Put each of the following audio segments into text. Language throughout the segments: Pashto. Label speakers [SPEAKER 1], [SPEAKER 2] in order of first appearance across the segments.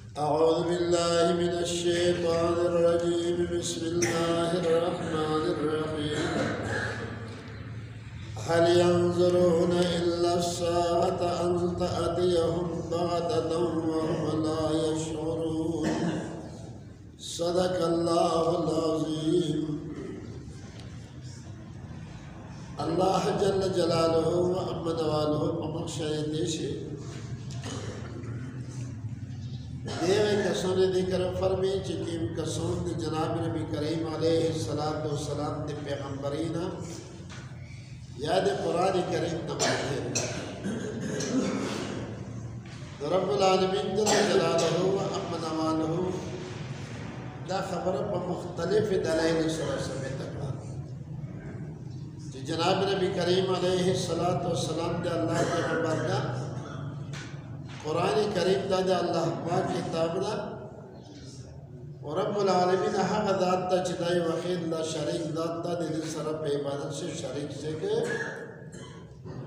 [SPEAKER 1] أعوذ بالله من الشيطان الرجيم. بسم الله الرحمن الرحيم. هل ينظرون إلا الساعة أن تأتيهم بغتة وهم لا يشعرون. صدق الله العظيم. الله جل جلاله وعم نواله ومخشى دیشی دیوے کسوں نے ذکر فرمی چکیم کسوں نے جناب نبی کریم علیہ السلام دے پیغمبرینا یاد قرآن کریم نمائے رب العالمین جل جلالہ وعم نواله دا خبر پا مختلف دلائل سرسمے تکا جناب نبی کریم علیہ السلام دے اللہ کے پیغمبر دا قرآن کریم دا دے اللہ پاک کتاب دا اور رب العالمین حق ذات دا چدائی وخید لا شریک ذات دا دے سر پہ عبادت سے شریک سے کہ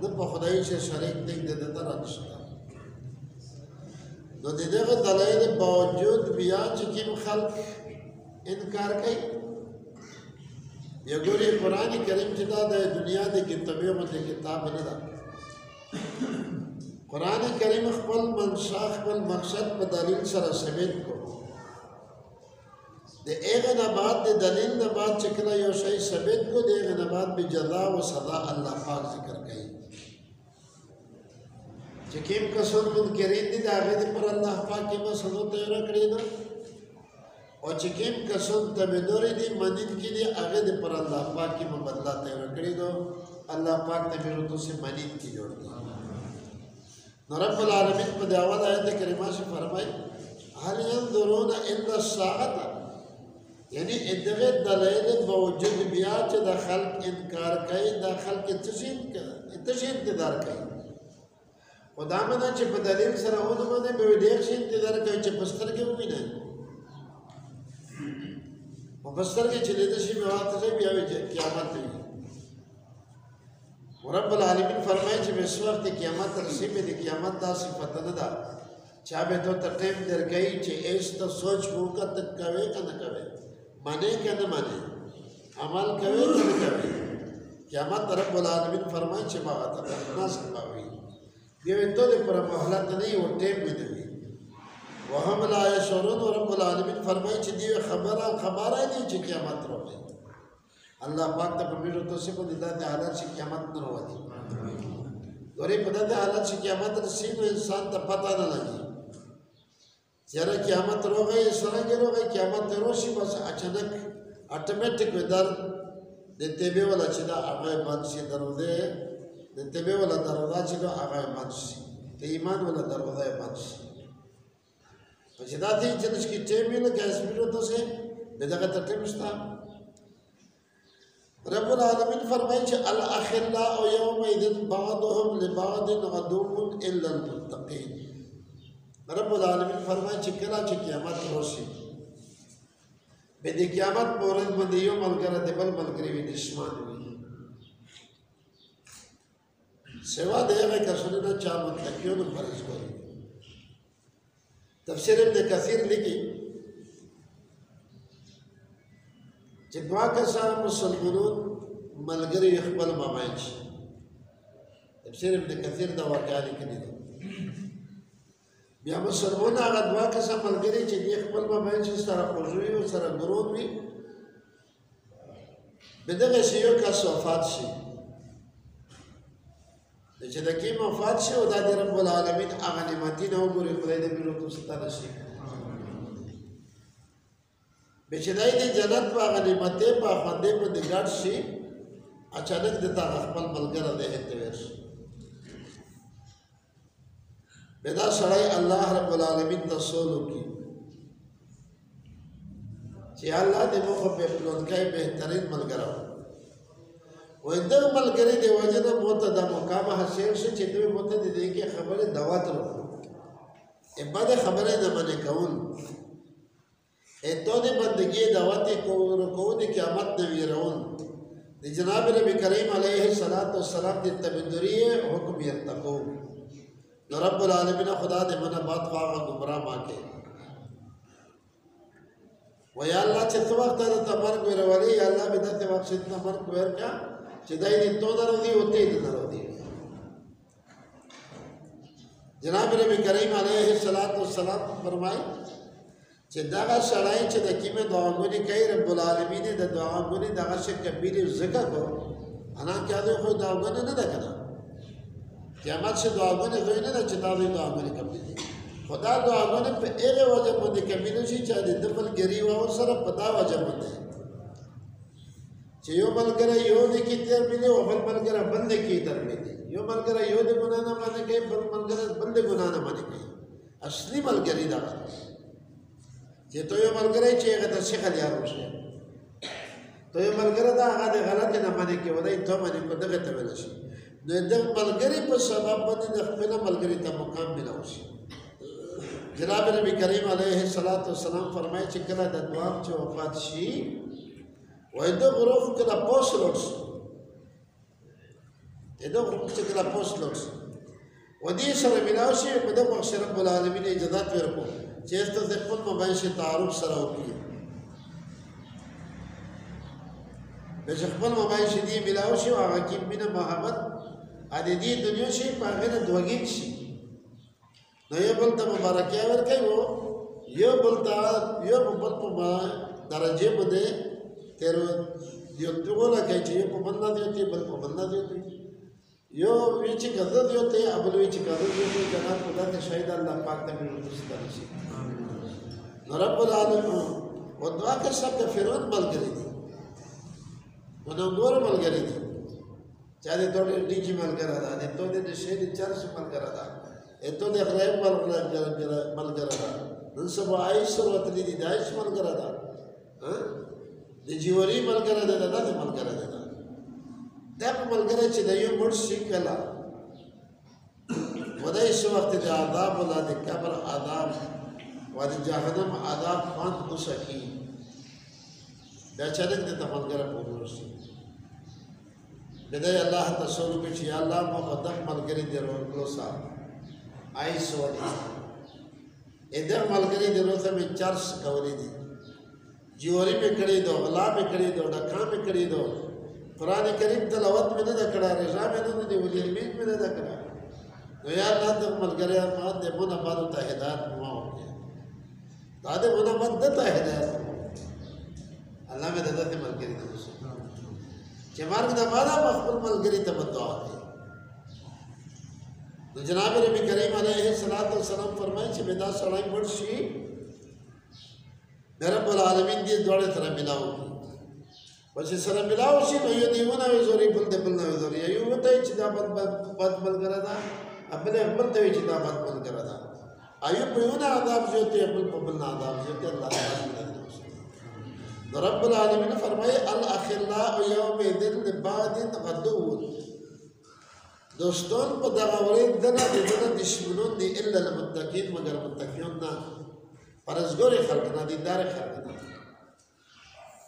[SPEAKER 1] دب خدای سے شریک دیکھ دے دیتا رنشتا نو دے دے دلائل باوجود بیا چکیم خلق انکار کئی یا گوری قرآن کریم چدا دا دنیا دے کتابیوں میں دے کتاب ندا قرآن کریم اخبر منشا اخبر مقصد پا دلیل سر سمیت کو دے ایغ نبات دے دلیل نبات چکلا یو شای سمیت کو دے ایغ نبات بی جزا و صدا اللہ پاک ذکر کئی چکیم کسون منکرین دی دا آغی دی پر اللہ پاک کی مسلو تیرہ کری نا اور چکیم کسون تبدوری دی منین کی دی آغی دی پر اللہ پاک کی مبدلہ تیرہ کری دو اللہ پاک تبیرو تو سے منین کی جوڑ دی رب العالمین پہ دعوت آیت کریمہ سے فرمائی حل ينظرون الا الساعت یعنی ادغی دلائل باوجود بیا چه دا خلق انکار کئی دا خلق تشی انتظار کئی خدا منا چه پا دلیل سراؤن مانے بیوی دیکھ سے انتظار کئی چه پستر کے بھی نہیں پستر کے چلے دشی بیوات سے بیاوی قیامت ہوئی رب العالمین فرمائے چھے اس وقت قیامت رسیب دی قیامت دا صفت ندا چاہے تو تٹیم در گئی چھے ایس تا سوچ موقع تک کوئے کا نہ کوئے مانے کا نہ مانے عمل کوئے کا نہ کوئے قیامت رب العالمین فرمائے چھے باغتا ترنا سکتا ہوئی یہ تو دے پر محلت نہیں وہ ٹیم میں دوئی وہم لا یشعرون رب العالمین فرمائے چھے دیوے خبرہ نہیں چھے قیامت رو گئی اللہ پاک تا پمیرو تو سے کو دیتا دے حالات سے قیامت نہ ہوا دی دوری پتا دے حالات سے قیامت رسید و انسان تا پتہ نہ لگی زیرہ قیامت رو گئی سرنگی رو گئی قیامت روشی بس اچانک آٹومیٹک در دیتے بے والا چیدہ آغای بانسی دروزے دیتے بے والا دروزہ چیدہ آغای بانسی تے ایمان والا دروزہ بانسی پچیدہ تھی چنش کی ٹیمی لگا اس میرو تو سے بیداغت ٹیمشتا رب العالمین فرمائے چھے الْأَخِلَّاءُ يَوْمَئِذٍ بَعْضُهُمْ لِبَعْضٍ عَدُوٌّ إِلَّا الْمُتَّقِينَ رب العالمین فرمائے چھے کلا چھے قیامت روشی بیدی قیامت مورد مندیوں ملگر دبل ملگری وی دشمان ہوئی سوا دے گئے کسولنا چاہ متقیوں نے فرض کوئی تفسیر ابن کثیر لکھی چکوا کسا مسلمانون ملگری اخبال ممائنچ تفسیر ابن کثیر دا واقعالی کنی دا بیا مسلمون آگا دوا کسا ملگری چی دی اخبال ممائنچ سارا خوشوی و سارا گرون بھی بدغ شیو کس وفات شی چی دا کیم وفات شی و دا دی رب العالمین آگا نعمتی نو گوری خدای دا بیرو تو ستا نشی بیچدائی دی جنت پا غنیمتے پا خواندے پا دگاٹ شی اچانک دیتا اخبال ملگر دے انتویر بیدا سرائی اللہ رب العالمین تصولو کی چی اللہ دی موقع پہ پلونکائی بہترین ملگر ہو وہ اندر ملگری دی وجہ موتا دا مقام حسین سے چی دوی موتا دی دیکھے خبر دوات رو اباد خبر نمانے کون ایتو دی بندگی دعوتی کو دی قیامت نوی رون دی جناب نبی کریم علیہ السلام دی تبندری حکم یتقو رب العالمین خدا دے منہ بات خواہ گمراہ ماں کے و یا الله چې څو وخت ته مرګ ورولې یا الله به داسې وخت چې ته مرګ ورکا چې دای دې تو درو دی او ته دې درو دی جناب نبی کریم علیه الصلاۃ والسلام فرمایي چې دا سړی چې د کیمه دعاګونی کوي رب العالمین د دعاګونی دغه څه کبیر زکه کو انا کیا دې خو دعاګونه نه ده کنه قیامت سے دعاګونه دوی نه چې دا دوی دعاګونه کوي خدا دعاګونه په هغه وجه باندې کوي چې چا دې دبل ګری او سره پتا وجه باندې چې یو ملګری یو دې کې تر ملي او بل ملګری بل دې کې تر ملي یو ملګری یو دې ګنا نه باندې کوي بل ملګری بل دې ګنا نه باندې کوي اصلي ملګری دا چې ته یو ملګری چې هغه د څه خیال وشي ته یو ملګری دا هغه د غلط نه باندې کې ودی ته باندې کو دغه ته ویل شي نو د ملګری په سبب باندې د خپل ملګری ته مقام ملو شي جناب نبی کریم علیه الصلاۃ والسلام فرمایي چې کله د دوام چې وفات شي وای د غروف کله پوسلوس د غروف چې کله پوسلوس و دې سره ملاو شي په دغه وخت رب العالمین اجازه ورکو چې ته خپل مبایل شي تعارف سره وکړي به خپل مبایل شي دی ملاو شي او هغه کې مینه محبت ا دې دنیا شي په هغه دوګین شي نو یو بل ته مبارکي ورکوي یو بل په درجه باندې تر یو ټول کوي چې په بندا دی بل په بندا دی یو ویچ کده دی ته ابل ویچ کده دی جنات خدا ته شهید الله پاک ته مستقبل شي رب العالمین و دعا کې سب فرعون ملګری دي ونو ګور ملګری دي چا دې ټول ډیجی ملګری دا دې ټول دې شه دې چرس ملګری دا اته دې غریب ملګری دا نن سبا عائش ورته دي دایش ملګری دا د جیوري ملګری دا د ملګری دا دا ملګری چې د یو مړ شي کلا ودای شو وخت د عذاب ولا د قبر عذاب و د جهنم عذاب خوند وسکی دا چلک د تمنګره پوره شي بدای الله تسول کې چې الله مقدم ملګری دی ورکلو صاحب آی سوالي اې د ملګری دی نو سمې چارش کولې دي جیوري په کړي دو غلا په کړي دو ډکا په کړي دو قران کریم تلاوت مې نه کړه رضا مې نه دی ولې مې نه کړه نو یا الله د ملګری ما د مونږه باندې ته هدایت مو دا دې مونږه باندې ته هدایت الله مې دته ملګری ته چې مرګ د بالا خپل ملګری ته دعا کوي نو جناب نبی کریم علیه الصلاۃ والسلام فرمایي چې بدا سړی مړ شي رب العالمین دې دوړې سره ملاو پس سره ملاو شي نو یو دیونه زوري بل د بل نه زوري یو ته چې دا بد ملګری دا خپل ته چې دا بد ملګری دا ایو په یو نه عذاب جوته خپل په بل نه عذاب جوته الله رب العالمین فرمائے الاخلاء یومئذ لبعض غدو دوستان په دغه ورځ دغه دشمنون دي الا المتقین مگر متقین نه پرزګوري خلک نه دي دار خلک نه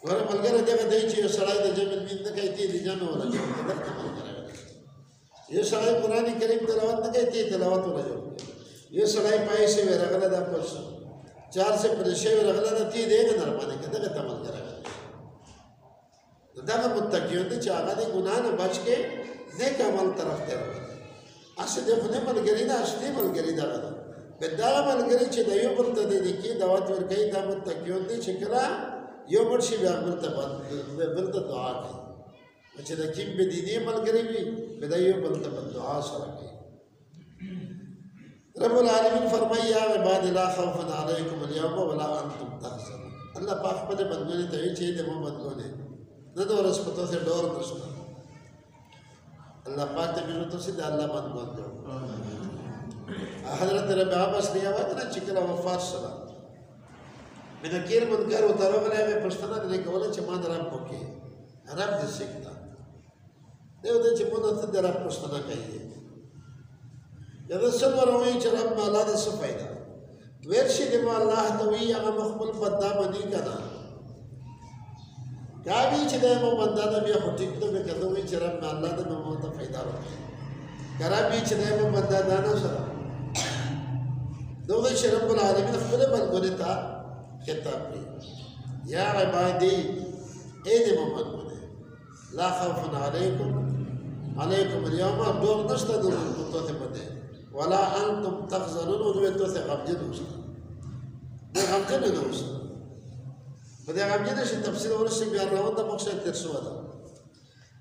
[SPEAKER 1] ور ملګری دغه دی چې سړی د جمل مين نه کوي تی جامه ولا دغه یو سړی قرآن کریم تلاوت نه کوي تی تلاوت ولا یو سړی پای شي ورغله دا پوښ چار سے پرشے ورغله دا تی دغه نرمانه کې دغه تمل کوي دغه متقین دي چې هغه د ګناه نه بچ کې نیک عمل طرف ته راځي اصل دې خو نه ملګری دا اصلي ملګری دا ده دا ملګری چې د یو بل ته د کې دعوت ورکړي دا متقین دي چې کړه یو مرشي بیا بل ته دعا کوي چې د کیم به دیني ملګری وي به دا یو بل ته دعا سره کوي رب العالمین فرمایي یا عباد لا خوف علیکم اليوم ولا انتم تحزنون الله پاک په دې بدګونی ته چې دې مو بدګونی نه د ورځ په توګه ډور نشته الله پاک ته بیرته تو سید الله باندې حضرت ربیعہ عباس دی آواز نه چې کله وفات شوه مې د کیر منکر او ترغله مې پښتنه دې کوله چې ما درام پوکي رب دې سکتا دیو دې چې په دې درام پښتنه کوي یا د صبر وای چې رب الله دې څه پیدا ورشي دې الله ته وی هغه مخبل پدا باندې کړه کابی چې دمو بندا د بیا هټیک ته به کده وی چې رب الله د مو ته फायदा ورکړي کرابی چې دمو بندا دانه سره دوی چې رب العالمین خپل بلګونه تا خطاب کړي یا عبادی اے دی مومن بنے لا خوف علیکم اليوم دور نشتا دور تو تے بنے ولا انتم تحزنون ودوی تو تے غمجن ہوسا دے غمجن نہ ہوسا بدے غمجن شي تفسیر ورسې بیا راوند مقصد تر شو دا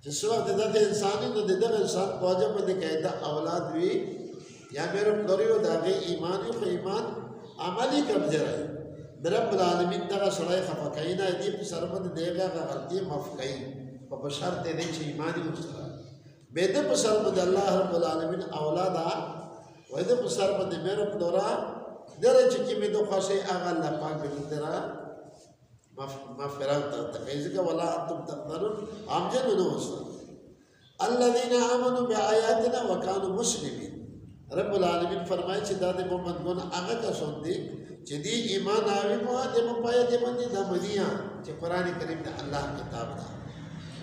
[SPEAKER 1] چې څو وخت د انساني نو د انسان پوجا باندې قاعده اولاد وی یا میرے پلوریو داغه ایمان یو ایمان عملی کمزور رب العالمین دغه سړی خفه کوي نه دې په سر باندې دیغه غلطي معاف کوي په بشر ته دې چې ایمان یې وسره به دې په سر باندې الله رب العالمین اولاد وای دې په سر باندې میرے پلورا دغه چې کې مې دوه خاصه هغه الله پاک دې ترا مغفرت تقیزك ولا انتم تقدرون امجن نوس الذين امنوا بآياتنا وكانوا مسلمين رب العالمین فرمائے چې دا د محمد ګون هغه کسان دي چې دی ایمان اوی په دې په دې باندې د مدینه چې قران کریم د الله کتاب ده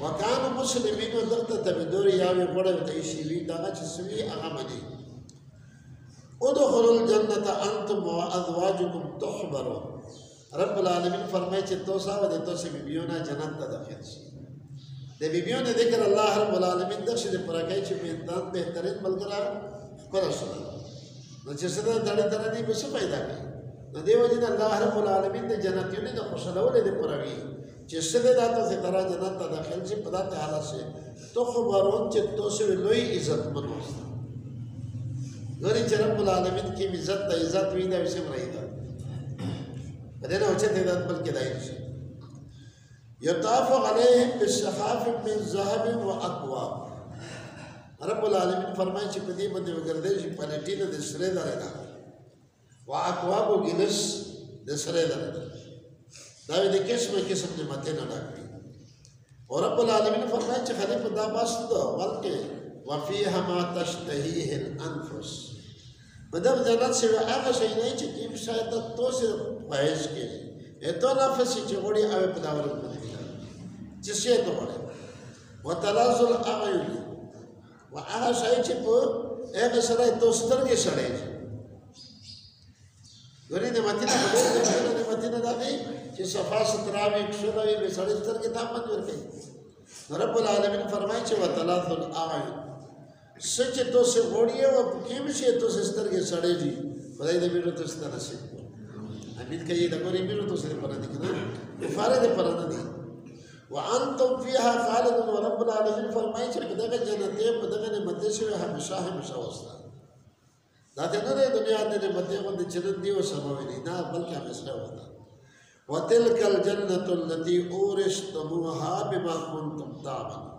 [SPEAKER 1] وکانو مسلمین دغه تبدور یا وی غړې ته شي وی دا چې سوي هغه باندې ادخلوا الجنه انتم وازواجكم تحبرون رب العالمین فرمائے چې تو صاحب د تو سه بیبیونه جنت ته داخل شي د بیبیونه ذکر الله رب العالمین دغه د پرکای چې میدان بهترین ملګری کړه شو نو چې څه د دړې تر دې په څه پیدا کړي نو دیو جن الله رب العالمین د جنتیونو د خوشالولې د پروي چې څه د داتو سے ترا جنت ته داخل شي پدا ته حالت سے تو خبرون چې تو سه لوی عزت منوست غری چې رب العالمین کی عزت د عزت وی دا وسم راځي بدنه اوچه ته د بل کې دای شي یطاف علیهم بالصحاف من ذهب واكواب رب العالمین فرمایي چې په دې باندې وګرځي چې پلټینه د سره درنه واكواب وګلس د سره درنه دا د قسمه قسم د مته نه راځي او رب العالمین فرمایي چې خلیفہ دا باسط ولکه وفيها ما تشتهيه الانفس بدل جنت سے هغه شي نه چې کیم شاید توسه پایش کې اته نفس چې وړي او په دا ورته چې څه ته وړي وتلازل اعین وهغه شي چې په هغه سره توسترګې سره غوړي د متینه د متینه دا دی چې صفا ستراوي ښودوي به سره سترګې تامن ورکړي رب العالمین فرمایي چې وتلازل اعین سچ تو سے وړي او کیم شي تو سے سترګې سره دي خدای دې بیرته تاسو نصیب امید کوي دا ګورې بیرته تاسو لپاره دي کنه کفاره دې پر نه دي وانتم فيها خالدون ورب العالمین فرمایي چې دغه جنت په دغه نعمت شوی همیشه همیشه وستا دا ته نه دنیا د نعمت باندې چرته دی او سموي نه بلکې همیشه وستا وتلك الجنه التي اورثتموها بما كنتم تعملون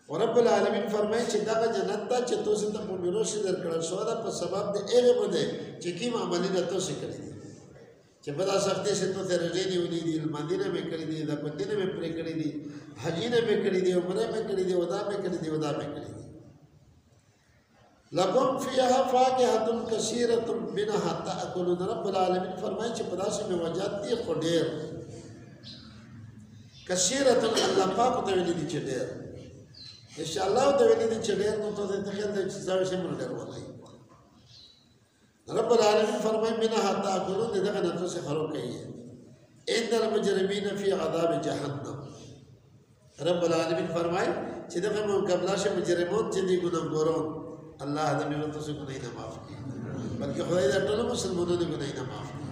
[SPEAKER 1] ورب العالمین فرمایي چې دغه جنت ته چې تاسو ته په میراث درکړل شو دا په سبب د هغه باندې چې کوم عملونه تاسو کړی دي چې بدا سختي سے تو تیرے رېنی ونی دي مدینه میں کړی دي دا مدینه میں پرې کړی دي حجینه میں کړی دي عمره میں کړی دي ودا میں کړی دي ودا میں کړی دي لکم فیها فاکهة کثیرة منها تأکلون رب العالمین فرمایي چې په داسې میوجات دي خو ډېر کثیرة الله پاک ته ویلي دي چې ډېر ان شاء الله ته ویلي دي چې ډېر نو ته خیال دی چې ځاوي شي مونږ ډېر ولای رب العالمین فرمائے منها تاکلون دغه نه څه خراب کوي ان المجرمین فی عذاب جهنم رب العالمین فرمائے چې دغه مقابله شه مجرمون چې دي ګناهګارون الله دې موږ ته ګناه نه معاف کړي بلکې خدای دې ټول مسلمانانو ګناه نه معاف کړي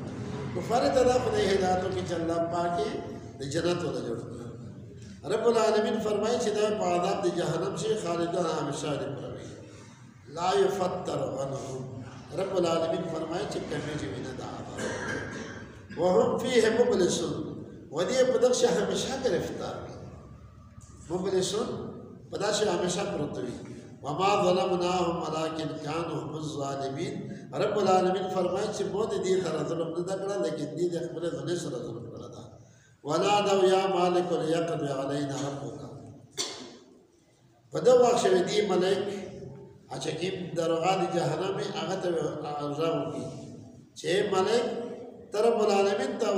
[SPEAKER 1] کفار ته دا خدای هدایت کوي چې الله پاکي د جنت ولا جوړ رب العالمین فرمائے چې دا په عذاب د جهنم شي خالدون همیشه دې پروي لا يفتر عنهم رب العالمین فرمائے چې کمه چې وینه دا وهم فيه مبلسون ودي بدخش همیشه گرفتار مبلسون بدخش همیشه پروتوي وما ظلمناهم ولكن كانوا هم الظالمين رب العالمین فرمائے چې بود دې تر ظلم نه کړه لیکن دې خپل ځنه سره ظلم کړه دا ونادوا يا مالك ليقضي علينا ربك فدوا وخت دې ملک اچکیم درغان جهنم هغه ته راو کی چې ملک رب العالمین ته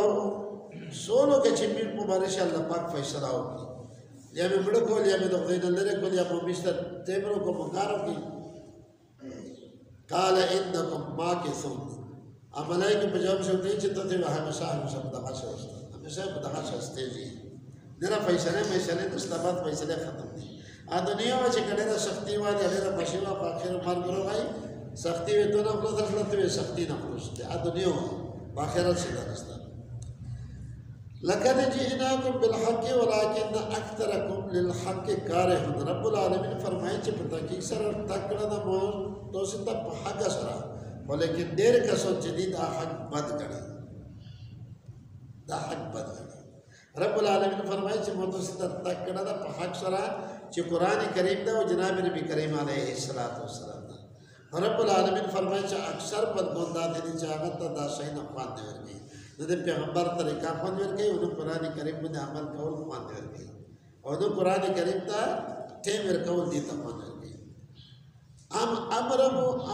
[SPEAKER 1] سولو کې چې میر مبارک الله پاک فیصله وکړي یا به بڑو کول یا به دغه نه لري کول یا په مستر تیمرو کو مکارو کی قال انکم ماکثون املای کې په جواب شو دی چې ته همیشه همیشه دغه شوسته صاحب دغه شسته دي دغه فیصله د بعد فیصله ختم دي ا دنیا و چې کله د سختي و د ډېر مشیوا په اخر مرګ وروغی سختي و ته نه خپل خپل سختي نه خپل ا دنیا په آخرت څه درسته لقد جئناكم بالحق ولكن اكثركم للحق كارهون رب العالمین فرمایي چې په تحقیق سره تکړه د مو تاسو ته په حق سره ولیکن ډېر کسو چې دي دا حق بد کړي رب العالمین فرمایي چې مو تاسو ته تکړه د په حق سره چې قران کریم دا او جناب نبی کریم علیه الصلاۃ والسلام رب العالمین فرمایي چې اکثر بدګوندان دي چې هغه ته دا شي نه خوان دی ورګي د پیغمبر طریقہ خوان ورګي او د قران کریم باندې عمل کول خوان دی ورګي او د قران کریم ته ټیم ورکول دي ته خوان ورګي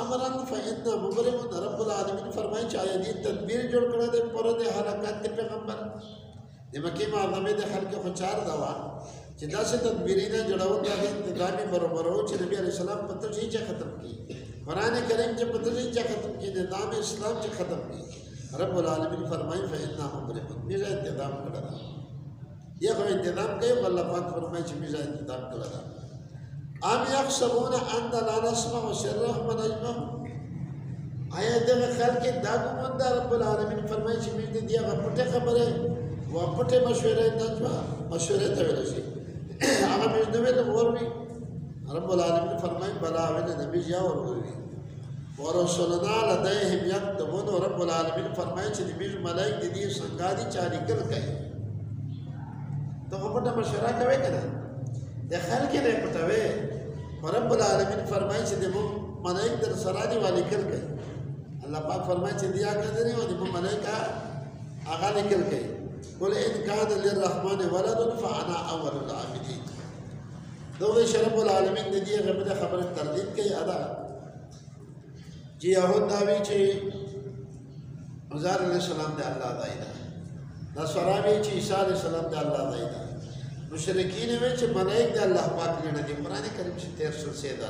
[SPEAKER 1] امرن فإن مبرم رب العالمین فرمایي چې آیا دې تدبیر جوړ کړی د پر د حرکت پیغمبر د مکه معظمه د خلق خو چار دوا چې داسې تدبیرونه جوړول د انتظامی برابرو چې نبی علیہ السلام په تدریج ختم کړي قرآن کریم چې په تدریج ختم کړي نظام اسلام چې ختم کړي رب العالمین فرمایي فإنا مبرمون میرا انتظام کړه یہ خو انتظام کوي الله پاک فرمایي چې میرا انتظام کړه ام یحسبون ان لا نسمع سرهم ونجمهم آیا دغه خلک دا ګوند رب العالمین فرمایي چې موږ دې هغه پټه خبره و پټه مشوره نجوا مشوره ته ویل شي هغه موږ نه ویل وروي رب العالمین فرمایي بلا ول نبی یا وروي ورسولنا لديهم يكتبون رب العالمین فرمایي چې دې ملائک دې څنګه دي چاري کړ کوي ته پټه مشوره کوي کنه د خلک نه پټوي رب العالمین فرمایي چې دې ملائک در سره دي والی کړ کوي الله پاک فرمایي چې دیا کړي او دې ملائکه هغه لیکل کوي قل ان كان للرحمن ولد فانا اول العابدين دوی رب العالمین د دې خبره تردید کوي ادا چې يهود داوی چې عزير علیہ السلام د الله دایدا نصراوی چې عیسی علیہ السلام د الله دایدا مشرکین وی چې ملائک د الله پاک نه دي قران کریم چې 1300 سے دا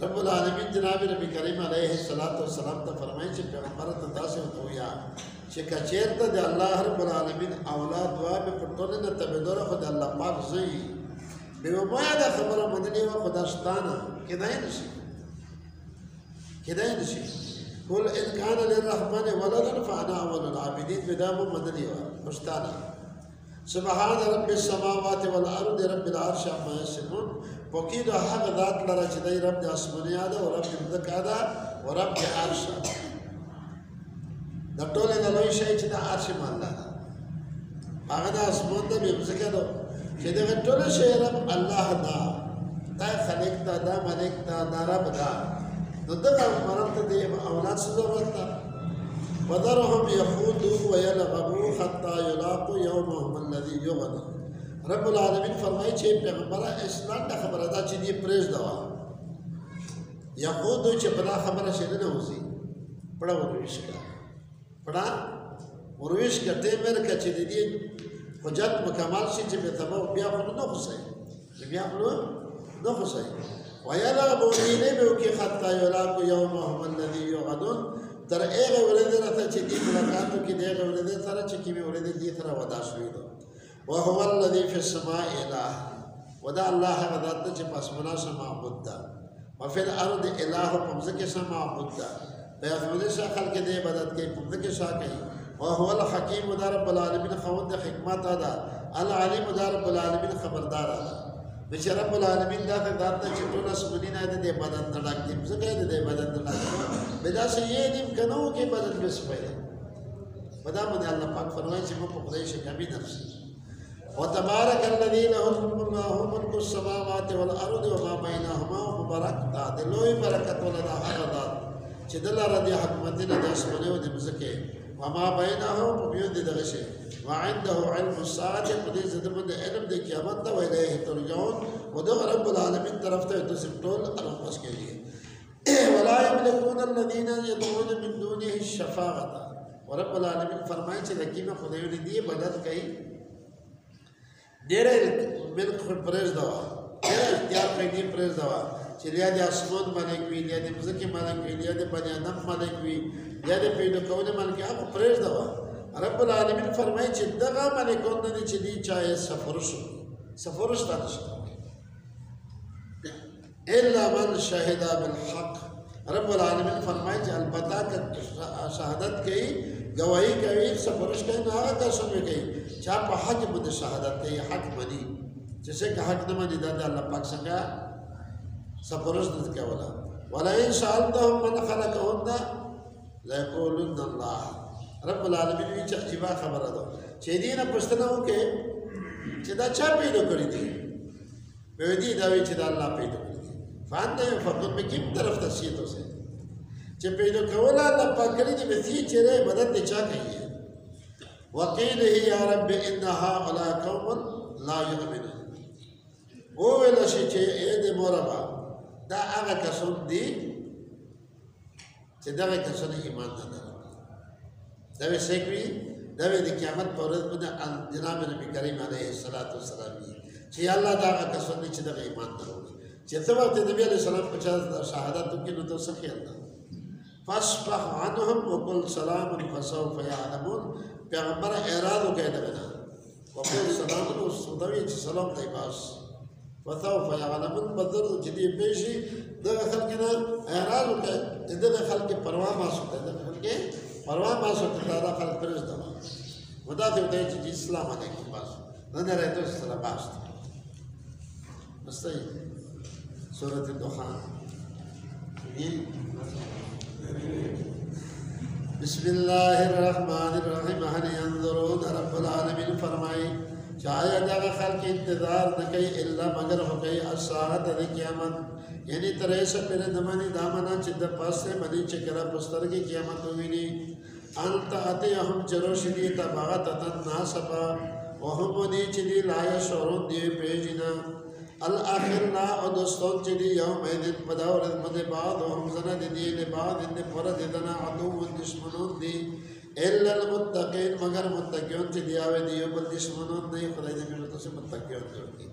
[SPEAKER 1] رب العالمین جناب نبی کریم علیه الصلاۃ والسلام ته فرمایي چې پیغمبر ته تاسو ویا چې کچیرته د الله رب العالمین اولاد وا به پټول نه تبدور خو د الله پاک زوی به ما دا خبره مدني او خداستانه کدای نشي قل ان كان للرحمن ولد فانا اول العابدين بدام مدني مستانه سبحان رب السماوات والارض رب العرش عما يصفون وكيد حق ذات لرا چې دی رب د اسمانیا ده او رب د کاده او رب د عرش د ټولې د لوی شي چې د عرش مالله هغه د اسمان ته به ځکه ده چې د ټولې شي رب الله دا خالق دا مالک دا رب دا نو دغه مرته د اولاد څه ضرورت ده وذرهم يخوضوا ويلعبوا حتى يلاقوا يومهم الذي يوعدون رب العالمین فرمایي چې پیغمبره اسلام د خبره ده چې دې پرېږ دا یخوض چې بلا خبره شي نه وځي پړه ورويش کته مر کچې دې حجت مکمل شي چې به تبو بیا خو نه خوشي ويلعبوا به کې حتى يلاقوا يومهم الذي يوعدون تر هغه ورځې راته چې دې ملاقاتو کې دغه ورځې سره چې کې ورځې دې سره ودا شوې ده وهو الذي في السماء اله ودا الله غذات چې پسمنا سم معبود ده وفي الارض اله پمزکه سم معبود ده پیغمبر صلی خلق دې عبادت کوي پمزکه شا کوي وهو الحكيم رب العالمین خوند حکمت ادا العليم رب العالمین خبردار ادا چې رب العالمین دا ذات چې ټول اسمنین دې عبادت نه لاګي ځکه دې عبادت نه لاګي بدا سه یې دې کنو کې عبادت بس پېره بدا باندې الله پاک فرمایي چې په خدای شي کمی درس وتبارك الذي له ملك السماوات والارض وما بينهما مبارك ذات لوی برکت ولدا حقدار چې دلاره دې حکومت نه د اسمنه او د مزکه وما بينهم بيد دغشه وعنده علم الساعه قد زدمد علم د قیامت ته ویلې ترجون ودغ رب العالمین طرف ته تاسو ټول الفاظ کوي ولا يملكون الذين يدعون من دونه الشفاعه ورب العالمین فرمایي چې دکې خدای دې بدل کوي ډېر ملک پرېز دا ډېر اختیار کوي پرېز دا چې لیا د اسمان باندې کوي لیا د مزکه باندې کوي لیا د بنی آدم باندې کوي لیا د پیدا کول باندې هغه پرېز دا رب العالمین فرمائی چې دغه ملکون نه دي چې دی چا سفرش ته نشته الا من شهد بالحق. رب العالمین فرمائی چې البته که شهادت کوي گواہی کوي سفرش کوي نو هغه کسان کوي چا په حق باندې شهادت کوي حق مني چې څنګه حق نه مني دا د الله پاک څنګه سفرش نه کولا. ولئن سألتهم من خلقهن ليقولن الله. رب العالمین وی چې عجیبه خبره ده چې دې نه پښتنه وکړي چې دا چا پیدا کړی دی به دې دا وی چې دا الله پیدا کړی دی. فانده فقط به کوم طرف ته شي ته چې پیدا کوله الله پاک کړی دی به چې چیرې مدد دې چا کوي. وقيل يا رب ان هؤلاء قوم لا يؤمنون. او ویل شي چې دې موربا دا هغه کسان دي چې دا کسان ایمان نه لري. دا وی سیکوی دا وی د قیامت پر ورځ باندې جناب نبی کریم علیه الصلاۃ والسلام چې الله دا کسان دي چې د ایمان نه لري چې څو وخت نبی علیه السلام په چا شهادت کې نو ته څه خیال ده فاصفح عنهم وقل سلام فسوف يعلمون. پیغمبر اعراض وکړه دغه وقل سلام او سودوی چې سلام دی بس وسوف يعلمون بدر چې دې پېشي دغه خلک نه اعراض وکړه دغه خلک پروا ما سوته دغه خلک پروا ما سوته دا خلک پرز ده ودا ته وایي چې اسلام علیکم بس نه راځي سره بس مستي سورۃ الدخان. بسم الله الرحمن الرحیم. هل ينظرون رب العالمین فرمائی چاہے دغه خلق انتظار نہ کوي الا مگر هو کوي الساعت د قیامت یعنی ترې سره پر دمنې دامنا چې د پاسه باندې چې کړه پستر کې قیامت ویني انت اتهم چروشدی تبعت الناسبا وهم دي چې دی لا شعور دی پیجنا الاخرنا او دوستون چې دی یوم دین بداور مده بعد هم زنه دی له بعد ان پر دنا عدو دشمنون دی الا المتقين مگر متقین چې دی او دی بل دشمنون نه خدای دې موږ ته متقین کړي.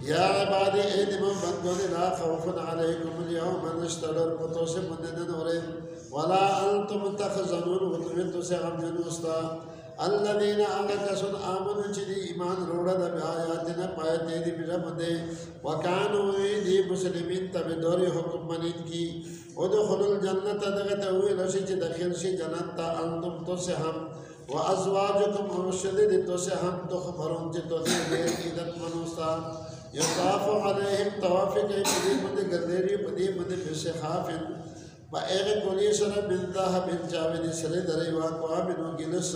[SPEAKER 1] یا عباد ادم بندون لا خوف عليكم اليوم نشتلر پتوسه مندن اوره ولا انتم تخزنون وتمتو سے غم جنوستا الذين آمنوا آمنوا چې ایمان وروړه د آیاتنا پایته دې بیا باندې وکانو دې مسلمین تبع دوري حکم منید کی ودخلوا الجنه دغه ته ویل شي چې داخل شي جنت ته انتم تسهم وازواجكم مرشدين تسهم تخبرون چې توسه دې عزت منوستا يطاف عليهم طوافق دې باندې ګرځېږي په دې باندې بشخافن بأغ كولي سر من ذهب جامد سر دري واقوا من وجلس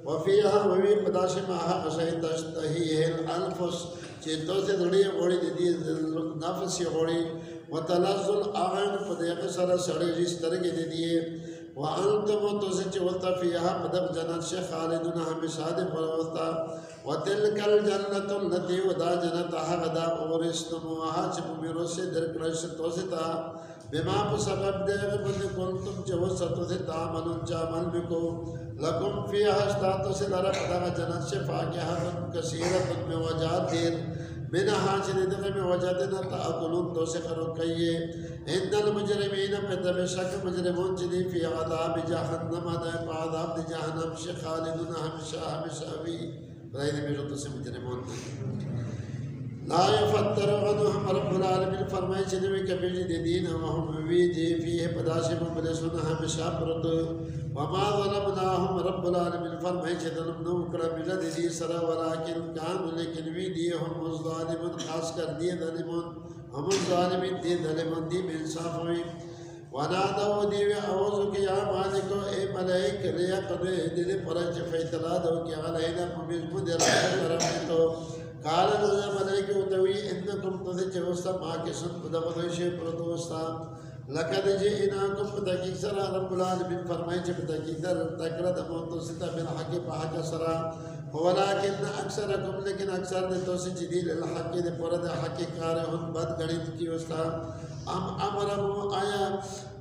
[SPEAKER 1] وفيها وفي قداش معها قصي تشتهيه الأنفس چیتو سے دڑی غوڑی دی نفس غوڑی وتلذل اعین پدیق سر سڑی جس طرح دی دیے وانتم تسچ وتفيها بدب جنت سے خالدون ہمیشہ دے پروستا وتلك الجنة التي ودا جنت غدا اورستموها چ میرو سے درکرش توستا بما بسبب دغه بند کنتم چې وسطو سے تعملون چامل بکو لکم فيها استاتو سے لرا پدغه جنت سے فاکهه کثیره من وجات دیر منها چې دغه میں وجات نه تاکلون تو سے کرو کئے ان المجرمین پدغه شک مجرمون چې دی فی عذاب جهنم ده عذاب جهنم سے خالدون ہمیشہ وی راي دې میرو تو سے مجرمون لا يفتر عنهم رب العالمين فرمائے چې دوی کبیر دي دین هم وی دي فيه پداسه مبلسون همیشه پرد وما ظلمناهم رب العالمين فرمائے چې ظلم نو کړه بل دي سره ولكن كانوا لیکن وی دي هم ظالمون خاص کر دي ظالمون هم ظالمین دي ظالمون دي انصاف وي ونادوا دي اعوذ يا مالك اي ملائک لیا قد دې پرچ فیصله دو کې علینا مبذ رحمتو قال الملائكة وتوي انكم تذكروا ما كسن بدبدوي شيء پردوستا لقد جئناكم بتحقيق سرا رب العالمين فرمائے چې بتحقيق در تکرد موت ستا بالحق بحق سرا ولكن اکثركم لیکن اکثر نے تو سے جديد الحق دے پرد حق کارہن بد گنت کی وستا امرو آیا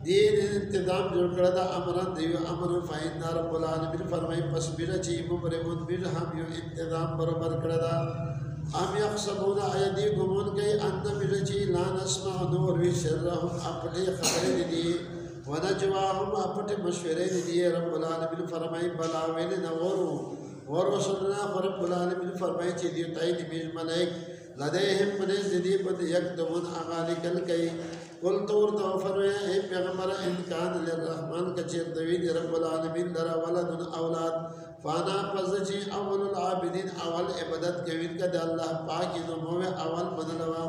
[SPEAKER 1] دین انتظام جوړ کړه دا امران دی امر فین رب العالمین فرمائے پس بیره چې مبرمون بیر هم یو انتظام برابر کړه دا ام يحسبون ايدي گمون گئی ان برچی لا نسمع نور وی سرهم اپنے خبر دی ونجواهم اپٹ مشورے دیئے رب العالمین فرمائی بلا ویل نورو ورسلنا رب العالمین فرمائی چی دیو تائی دیمیش ملائک لدیہم منیز دی بد یکدمون اغالی کل کئی قل طور تو فرمایا اے پیغمبر انکان للرحمن کچیر دوید رب العالمین لرا ولد اولاد فانا پزچی اول العابدین اول عبادت کوین کا دے اللہ پاکی نموے اول بدلوا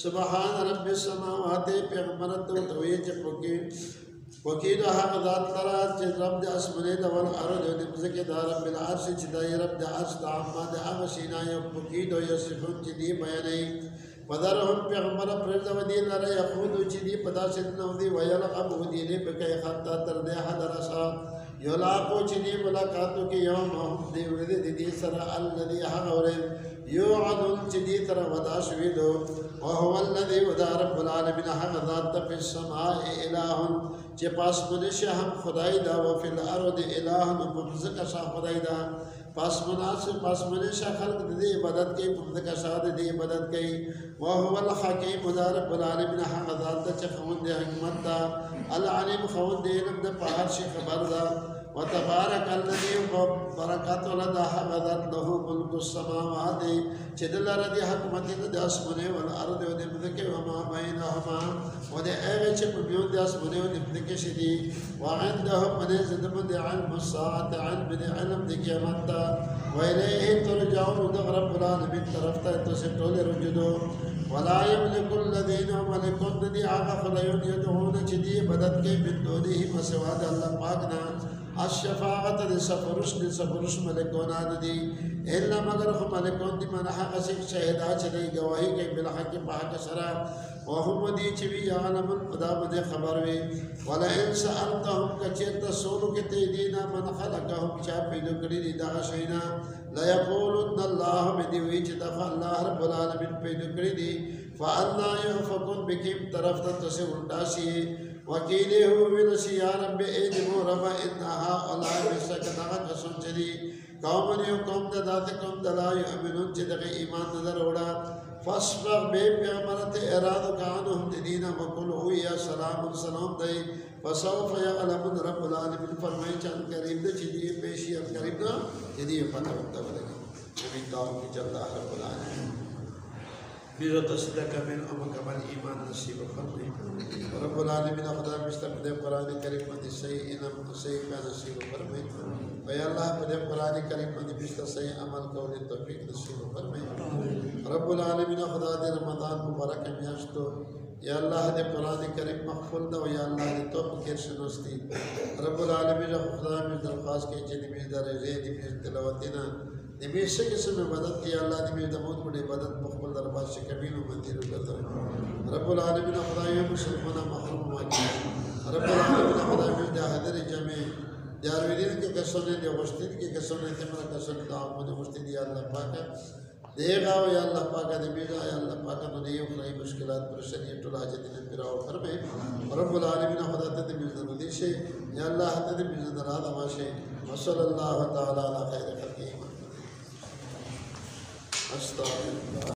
[SPEAKER 1] سبحان رب السماوات پیغمبر توی چپکی وکید حق ذات لرا چیز رب دے اسمنے دول ارد و نمزک دا رب العرش چدائی رب دے عرش دا عمد اغشینا یپکید و یصفون چدی بیانی وذرهم پیغمبر پرد و دی لرا یخودو چدی پدا سدنو دی ویلقبو دینے بکی خطا تردے حد رسا یلاقو چنی ملاقاتو کی یوم هم دی ورد دی سر الذي حقورن یوعدن چدی تر ودا شویدو وهو الذي ودا رب العالمین حق ذات فی السماء الہن چی پاس منشا ہم خدای دا وفی الارض الہن ممزکشا خدای دا پاس منشا خلق دی عبادت کی ممزکشا دی عبادت کی وهو الحکیم ودا رب العالمین حق ذات چی خون دی حکمت دا العلیم خون دی علم دا پہر شی خبر دا وتبارك الذي بركات لدى حمدت له ملك السماوات چدل ردي حکمت د اسمنه والارض ودمذك وما بينهما ود ايچ بيون د اسمنه ودمذك شدي وعندهم من زدمد علم الساعه علم علم د قیامت وإليه ترجعون رب العالمين طرفتا تسټول رجدو ولا يملك الذين ملكون دي هغه خدایون يدعون چې دي مدد کوي من دونه مسوا د الله پاکنا الشفاعت دي سفرش ملکون دي الا مگر هم ملکون دي من حق سيك شهدا چې دي گواہی کوي بل حق پاک سرا وهم دي چې وی عالم خدا بده خبر وي ولا ان سالتهم کچت سولو کې ته دينا من خلقهم چا پیدا کړی دي دا شینا لا يقولن الله بدي وی چې دا الله رب العالمین پیدا کړی دي فانا يفكون بكم طرف ته سے الٹا شي وکیله ویلسی یا رب ایدمو رب انها اولای بسکتا قسم چلی قوم نیو قوم دادات قوم دلا یؤمنون چی دقی ایمان نظر اوڑا فاسبق بے پیغمرت ارادو کانوهم دینا وقل یا سلام سلام دی فسوف یعلمون رب العالمین فرمائی چند قریب دا چی دیئے پیشی اب قریب دا دیئے پتہ وقتا ولگا امین دعوی کی جلدہ رب العالمین بیرت صدق من امکمل ایمان نصیب فرمائی رب العالمین خدا مستقبل قرآن کریم مدی صحیح انم صحیح کا نصیب فرمائی وی اللہ پدے قرآن کریم مدی بشتہ صحیح عمل قول توفیق نصیب فرمائی رب العالمین خدا دے رمضان مبارک میاشتو یا اللہ دے قرآن کریم مغفل دا یا اللہ دے توب کیر شنوستی رب العالمین خدا میں درخواست کی چی نمیز در رضی نمیز تلاوتینا نمیز سے قسم عبادت کی اللہ نمیز دمود بڑی عبادت مقبل درباد سے کبین و مندیر کرتا ہے رب العالمین خدای مسلمانہ محروم واقعی رب العالمین خدای میں دے حضر جمع دیارویدین کے قصونے دے غشتین کے قصونے تمہارا قصونے دا عمود غشتین یا اللہ پاکا دے گاو یا اللہ پاکا دے بیگا یا اللہ پاکا تو نیو خلائی مشکلات پرشنی اٹھولا جدین پیراو فرمے رب العالمین خدا تدے بیزن ردیشے یا اللہ تدے بیزن راد آماشے وصل اللہ تعالی علی خیر خلقی استغفر اللہ